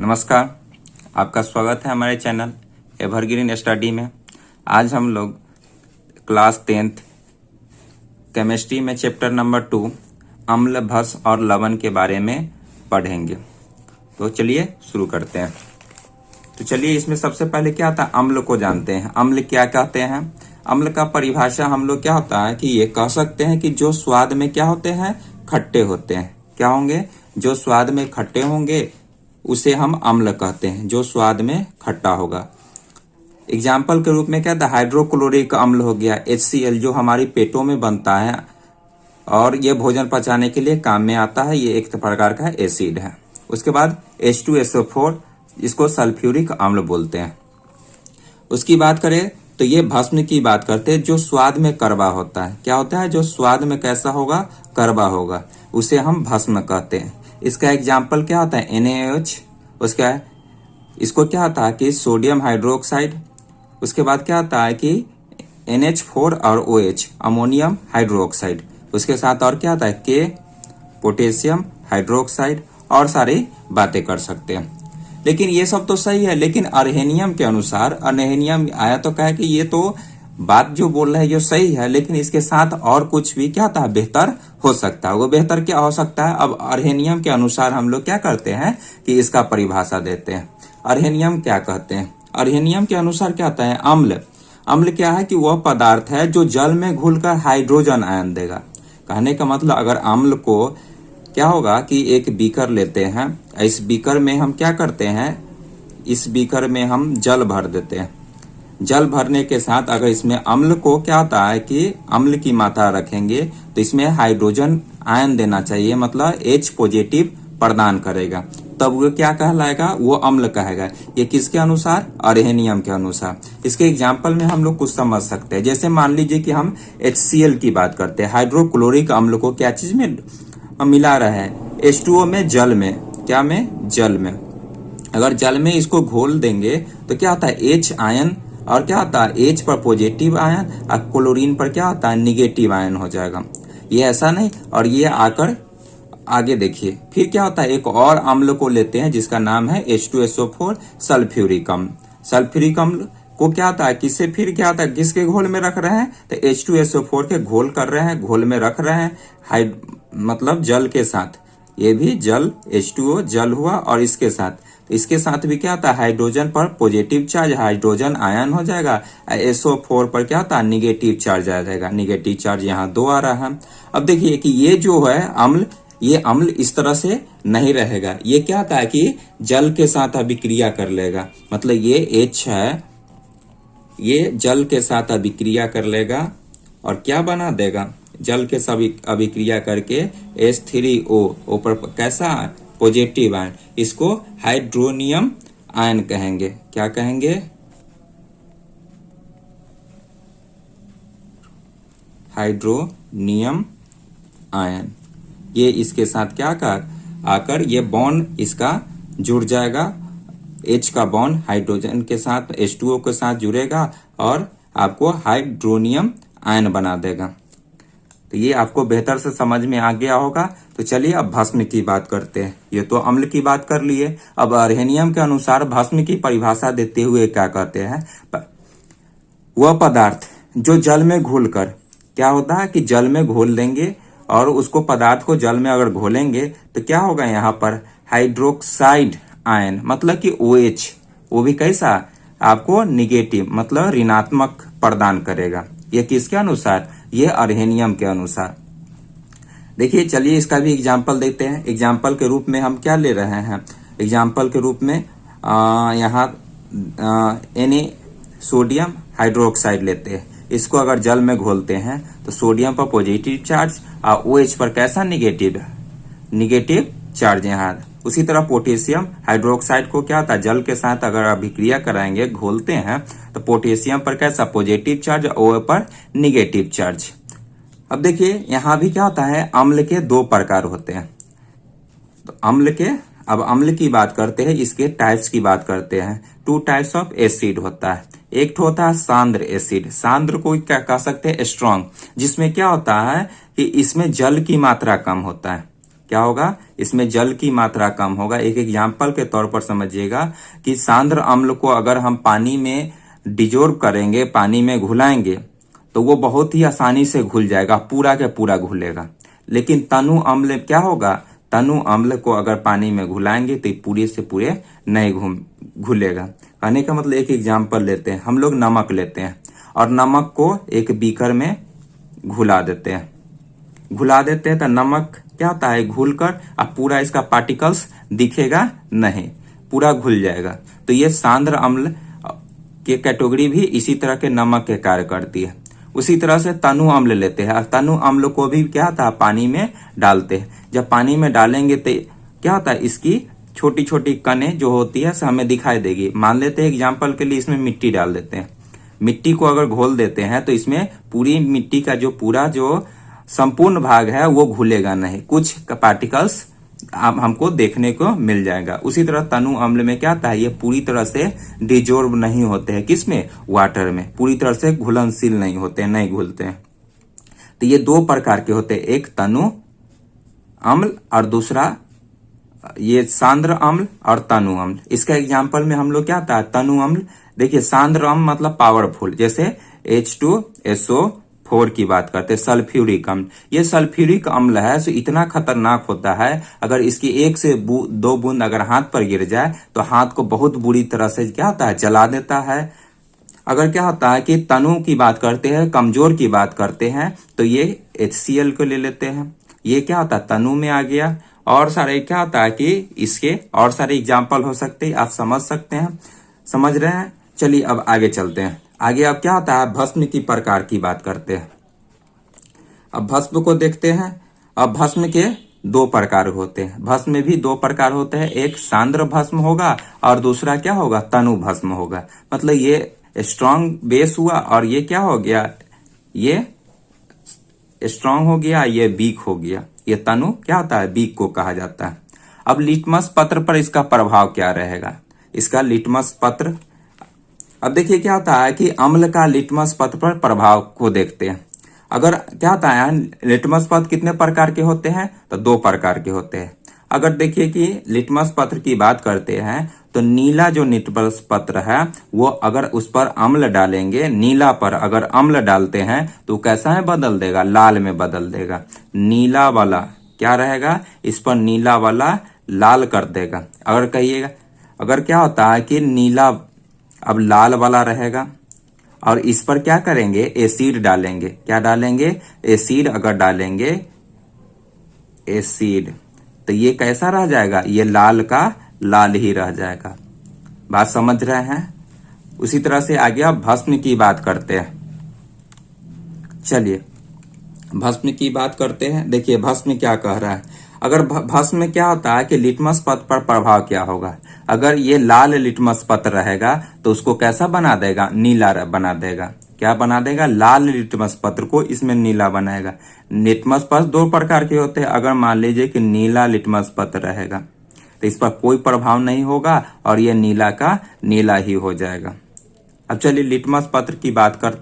नमस्कार, आपका स्वागत है हमारे चैनल एवरग्रीन स्टडी में। आज हम लोग क्लास 10th केमिस्ट्री में चैप्टर नंबर 2 अम्ल, भस और लवण के बारे में पढ़ेंगे। तो चलिए शुरू करते हैं। तो चलिए इसमें सबसे पहले क्या आता है, अम्ल को जानते हैं। अम्ल क्या कहते हैं? अम्ल का परिभाषा हम लोग क्या होता है कि ये कह सकते हैं कि जो स्वाद में क्या होते हैं, खट्टे होते हैं। क्या होंगे? जो स्वाद में खट्टे होंगे उसे हम अम्ल कहते हैं, जो स्वाद में खट्टा होगा। एग्जाम्पल के रूप में क्या था, हाइड्रोक्लोरिक अम्ल हो गया HCl, जो हमारी पेटों में बनता है और ये भोजन पचाने के लिए काम में आता है। ये एक प्रकार का एसिड है। उसके बाद H2SO4, इसको सल्फ्यूरिक अम्ल बोलते हैं। उसकी बात करें तो ये भस्म की बात करते हैं, जो स्वाद में कड़वा होता है। क्या होता है? जो स्वाद में कैसा होगा, कड़वा होगा, उसे हम भस्म कहते हैं। इसका एग्जाम्पल क्या होता है, NaOH। उसका इसको क्या होता है कि सोडियम हाइड्रोक्साइड। उसके बाद क्या होता है कि NH4 और OH, अमोनियम हाइड्रोक्साइड। उसके साथ और क्या होता है, K, पोटेशियम हाइड्रोक्साइड, और सारी बातें कर सकते हैं। लेकिन ये सब तो सही है, लेकिन अर्हेनियम के अनुसार, अर्हेनियम आया तो कहा कि ये तो बात जो बोल रहे हैं जो सही है, लेकिन इसके साथ और कुछ भी क्या होता है, बेहतर हो सकता है। वो बेहतर क्या हो सकता है? अब अर्हेनियम के अनुसार हम लोग क्या करते हैं कि इसका परिभाषा देते हैं। अर्हेनियम क्या कहते हैं? अर्हेनियम के अनुसार क्या होता है, अम्ल। अम्ल क्या है कि वह पदार्थ है जो जल में घुलकर हाइड्रोजन आयन देगा। कहने का मतलब, अगर अम्ल को क्या होगा कि एक बीकर लेते हैं, इस बीकर में हम क्या करते हैं, इस बीकर में हम जल भर देते हैं। जल भरने के साथ अगर इसमें अम्ल को क्या होता है कि अम्ल की मात्रा रखेंगे तो इसमें हाइड्रोजन आयन देना चाहिए, मतलब H पॉजिटिव प्रदान करेगा, तब वो क्या कहलाएगा, वो अम्ल कहेगा। ये किसके अनुसार? अर्हेनियम के अनुसार। इसके एग्जाम्पल में हम लोग कुछ समझ सकते हैं। जैसे मान लीजिए कि हम HCl की बात करते हैं, हाइड्रोक्लोरिक अम्ल को क्या चीज में मिला रहे हैं, H2O में, जल में। क्या में? जल में। अगर जल में इसको घोल देंगे तो क्या होता है, H आयन, और क्या होता है, H पर पॉजिटिव आयन और क्लोरीन पर क्या होता है, निगेटिव आयन हो जाएगा। ये ऐसा नहीं, और ये आकर आगे देखिए फिर क्या होता है, एक और अम्ल को लेते हैं जिसका नाम है H2SO4, सल्फ्यूरिक अम्ल। सल्फ्यूरिक अम्ल को क्या होता है, किससे फिर क्या होता है, किसके घोल में रख रहे हैं, तो H2SO4 के घोल कर रहे हैं, घोल में रख रहे हैं, मतलब जल के साथ। ये भी जल, H2O जल हुआ, और इसके साथ भी क्या होता है, हाइड्रोजन पर पॉजिटिव चार्ज, हाइड्रोजन आयन हो जाएगा। SO4 पर क्या होता है, निगेटिव चार्ज आ जाएगा। निगेटिव चार्ज यहाँ 2 आ रहा है। अब देखिए कि ये जो है अम्ल, ये अम्ल इस तरह से नहीं रहेगा। ये क्या होता है कि जल के साथ अभिक्रिया कर लेगा, मतलब ये H है, ये जल के साथ अभिक्रिया कर लेगा और क्या बना देगा, जल के साथ अभिक्रिया करके H3O पर कैसा, पॉजिटिव आयन। इसको हाइड्रोनियम आयन कहेंगे। क्या कहेंगे? Hydronium ion. ये इसके साथ क्या कर आकर ये बॉन्ड इसका जुड़ जाएगा, H का बॉन्ड हाइड्रोजन के साथ H2O के साथ जुड़ेगा और आपको हाइड्रोनियम आयन बना देगा। तो ये आपको बेहतर से समझ में आ गया होगा। तो चलिए अब भस्म की बात करते हैं। ये तो अम्ल की बात कर लिए, अब अर्हेनियम के अनुसार भस्म की परिभाषा देते हुए क्या कहते हैं, वह पदार्थ जो जल में घुलकर, क्या होता है कि जल में घोल देंगे, और उसको पदार्थ को जल में अगर घोलेंगे तो क्या होगा, यहाँ पर हाइड्रोक्साइड आयन, मतलब कि OH, वो भी कैसा, आपको निगेटिव मतलब ऋणात्मक प्रदान करेगा। ये किसके अनुसार? ये अर्हेनियम के अनुसार। देखिए चलिए इसका भी एग्जाम्पल देते हैं। एग्जाम्पल के रूप में हम क्या ले रहे हैं, एग्जाम्पल के रूप में यहाँ Na, सोडियम हाइड्रोक्साइड लेते हैं। इसको अगर जल में घोलते हैं तो सोडियम पर पॉजिटिव चार्ज और OH पर कैसा, निगेटिव चार्ज यहाँ। उसी तरह पोटेशियम हाइड्रोक्साइड को क्या होता है, जल के साथ अगर अभिक्रिया कराएंगे, घोलते हैं, तो पोटेशियम पर कैसा, पॉजिटिव चार्ज, OH पर निगेटिव चार्ज। अब देखिए यहाँ भी क्या होता है, अम्ल के 2 प्रकार होते हैं। तो अब अम्ल की बात करते हैं, इसके टाइप्स की बात करते हैं। 2 टाइप्स ऑफ एसिड होता है। एक तो होता है सांद्र एसिड। सांद्र को क्या कह सकते हैं, स्ट्रॉन्ग, जिसमें क्या होता है कि इसमें जल की मात्रा कम होता है। क्या होगा, इसमें जल की मात्रा कम होगा। एक एग्जाम्पल के तौर पर समझिएगा कि सांद्र अम्ल को अगर हम पानी में डिजोर्ब करेंगे, पानी में घुलाएंगे, तो वो बहुत ही आसानी से घुल जाएगा, पूरा के पूरा घुलेगा। लेकिन तनु अम्ल क्या होगा, तनु अम्ल को अगर पानी में घुलाएंगे तो पूरे से पूरे नहीं घुलेगा। कहने का मतलब एक एग्जाम्पल लेते हैं, हम लोग नमक लेते हैं और नमक को एक बीकर में घुला देते हैं, तो नमक क्या होता है, घुलकर अब पूरा इसका पार्टिकल्स दिखेगा नहीं, पूरा घुल जाएगा। तो ये सांद्र अम्ल की कैटेगरी भी इसी तरह के नमक के कार्य करती है। उसी तरह से तनु अम्ल लेते हैं और तनु अम्ल को भी क्या होता है, पानी में डालते हैं। जब पानी में डालेंगे तो क्या होता है, इसकी छोटी छोटी कणें जो होती है हमें दिखाई देगी। मान लेते हैं एग्जाम्पल के लिए इसमें मिट्टी डाल देते हैं, मिट्टी को अगर घोल देते हैं तो इसमें पूरी मिट्टी का जो संपूर्ण भाग है वो घुलेगा नहीं, कुछ पार्टिकल्स हमको देखने को मिल जाएगा। उसी तरह तनु अम्ल में क्या होता है, ये पूरी तरह से डिजोर्ब नहीं होते हैं, किसमें, वाटर में, पूरी तरह से घुलनशील नहीं होते हैं, नहीं घुलते हैं। तो ये दो प्रकार के होते हैं, एक तनु अम्ल और दूसरा ये सांद्र अम्ल और तनु अम्ल। इसका एग्जाम्पल में हम लोग क्या था, तनु अम्ल, देखिए सांद्र अम्ल मतलब पावरफुल, जैसे H2SO4 की बात करते हैं, सल्फ्यूरिक अम्ल। ये सल्फ्यूरिक अम्ल है तो इतना खतरनाक होता है, अगर इसकी 1 से 2 बूंद अगर हाथ पर गिर जाए तो हाथ को बहुत बुरी तरह से क्या होता है, जला देता है। अगर क्या होता है कि तनु की बात करते हैं, कमजोर की बात करते हैं, तो ये HCl को ले लेते हैं, ये क्या होता है, तनु में आ गया। और सारे क्या होता है कि इसके और सारे एग्जाम्पल हो सकते हैं, आप समझ सकते हैं, समझ रहे हैं। चलिए अब आगे चलते हैं। आगे अब क्या होता है, भस्म की प्रकार की बात करते हैं। अब भस्म को देखते हैं। अब भस्म के 2 प्रकार होते हैं, भस्म में भी 2 प्रकार होते हैं, एक सांद्र भस्म होगा और दूसरा क्या होगा, तनु भस्म होगा। मतलब ये स्ट्रांग बेस हुआ और ये क्या हो गया, ये स्ट्रांग हो गया, ये वीक हो गया। ये तनु क्या होता है, वीक को कहा जाता है। अब लिटमस पत्र पर इसका प्रभाव क्या रहेगा, इसका लिटमस पत्र, अब देखिए क्या होता है कि अम्ल का लिटमस पत्र पर प्रभाव को देखते हैं। अगर क्या होता है, लिटमस पत्र कितने प्रकार के होते हैं, तो 2 प्रकार के होते हैं। अगर देखिए कि लिटमस पत्र की बात करते हैं तो नीला जो लिटमस पत्र है वो अगर उस पर अम्ल डालेंगे, नीला पर अगर अम्ल डालते हैं तो कैसा है, बदल देगा, लाल में बदल देगा। नीला वाला क्या रहेगा, इस पर नीला वाला लाल कर देगा। अगर कहिएगा, अगर क्या होता है कि नीला अब लाल वाला रहेगा और इस पर क्या करेंगे, एसिड डालेंगे, क्या डालेंगे, एसिड अगर डालेंगे, एसिड, तो ये कैसा रह जाएगा, ये लाल का लाल ही रह जाएगा। बात समझ रहे हैं। उसी तरह से आगे अब भस्म की बात करते हैं। चलिए भस्म की बात करते हैं। देखिए भस्म क्या कह रहा है, अगर भस्म में क्या होता है कि लिटमस पत्र पर प्रभाव क्या होगा, अगर ये लाल लिटमस पत्र रहेगा तो उसको कैसा बना देगा, नीला बना देगा। क्या बना देगा, लाल लिटमस पत्र को इसमें नीला बनाएगा। लिटमस पत्र 2 प्रकार के होते हैं, अगर मान लीजिए कि नीला लिटमस पत्र रहेगा तो इस पर कोई प्रभाव नहीं होगा और ये नीला का नीला ही हो जाएगा। अब चलिए लिटमस पत्र की बात कर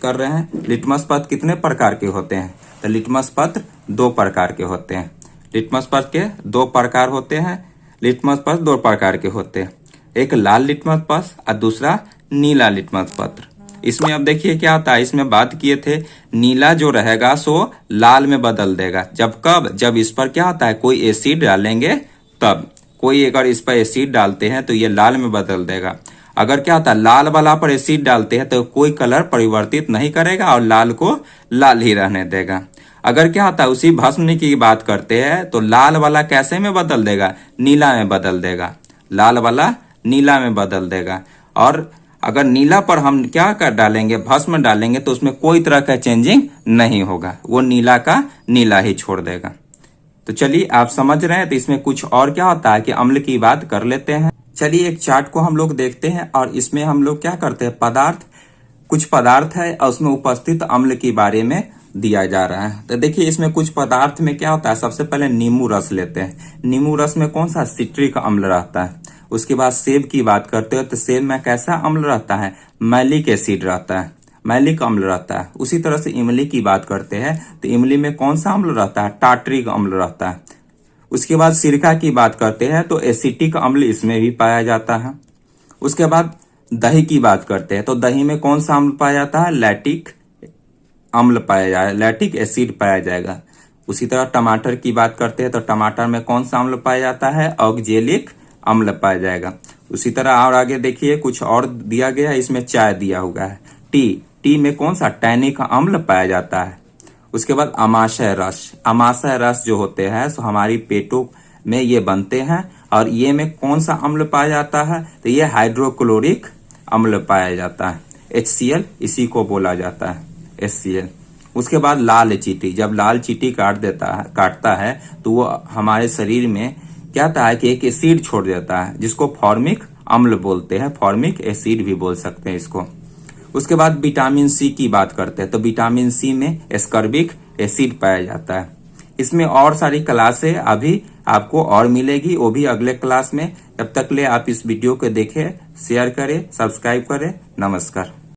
रहे हैं। लिटमस पत्र कितने प्रकार के होते हैं, तो लिटमस पत्र 2 प्रकार के होते हैं। लिटमस पत्र के 2 प्रकार होते हैं। लिटमस पत्र 2 प्रकार के होते हैं, एक लाल लिटमस पत्र और दूसरा नीला लिटमस पत्र। इसमें अब देखिए क्या होता है, इसमें बात किए थे नीला जो रहेगा सो लाल में बदल देगा। जब कब, जब इस पर क्या होता है, कोई एसिड डालेंगे तब, कोई अगर इस पर एसिड डालते हैं तो ये लाल में बदल देगा। अगर क्या होता है, लाल वाला पर एसिड डालते हैं तो कोई कलर परिवर्तित नहीं करेगा और लाल को लाल ही रहने देगा। अगर क्या होता है, उसी भस्म की बात करते हैं तो लाल वाला कैसे में बदल देगा, नीला में बदल देगा, लाल वाला नीला में बदल देगा। और अगर नीला पर हम क्या कर डालेंगे, भस्म डालेंगे, तो उसमें कोई तरह का चेंजिंग नहीं होगा, वो नीला का नीला ही छोड़ देगा। तो चलिए आप समझ रहे हैं। तो इसमें कुछ और क्या होता है कि अम्ल की बात कर लेते हैं। चलिए एक चार्ट को हम लोग देखते हैं और इसमें हम लोग क्या करते हैं, पदार्थ, कुछ पदार्थ है और उसमें उपस्थित अम्ल के बारे में दिया जा रहा है। तो देखिए इसमें कुछ पदार्थ में क्या होता है, सबसे पहले नींबू रस लेते हैं। नींबू रस में कौन सा, सिट्रिक अम्ल रहता है। उसके बाद सेब की बात करते हो तो सेब में कैसा अम्ल रहता है, मैलिक एसिड रहता है। मैलिक अम्ल रहता है। उसी तरह से इमली की बात करते हैं तो इमली में कौन सा अम्ल रहता है? टार्टरिक अम्ल रहता है। उसके बाद सिरका की बात करते हैं तो एसिटिक अम्ल इसमें भी पाया जाता है। उसके बाद दही की बात करते हैं तो दही में कौन सा अम्ल पाया जाता है? लैक्टिक अम्ल पाया जाएगा, लैक्टिक एसिड पाया जाएगा। उसी तरह टमाटर की बात करते हैं तो टमाटर में कौन सा अम्ल पाया जाता है? ऑक्जेलिक अम्ल पाया जाएगा। उसी तरह और आगे देखिए कुछ और दिया गया है, इसमें चाय दिया हुआ है। टी में कौन सा? टैनिक अम्ल पाया जाता है। उसके बाद अमाशय रस, अमाशय रस जो होते हैं सो हमारी पेटों में ये बनते हैं और ये में कौन सा अम्ल पाया जाता है? तो ये हाइड्रोक्लोरिक अम्ल पाया जाता है। HCl इसी को बोला जाता है, HCl। उसके बाद लाल चींटी, जब लाल चींटी काटता है तो वो हमारे शरीर में क्या होता है कि एक एसिड छोड़ देता है जिसको फॉर्मिक अम्ल बोलते हैं, फॉर्मिक एसिड भी बोल सकते हैं इसको। उसके बाद विटामिन सी की बात करते हैं तो विटामिन सी में एस्कॉर्बिक एसिड पाया जाता है। इसमें और सारी क्लासें अभी आपको और मिलेगी, वो भी अगले क्लास में। तब तक ले आप इस वीडियो को देखें, शेयर करें, सब्सक्राइब करें। नमस्कार।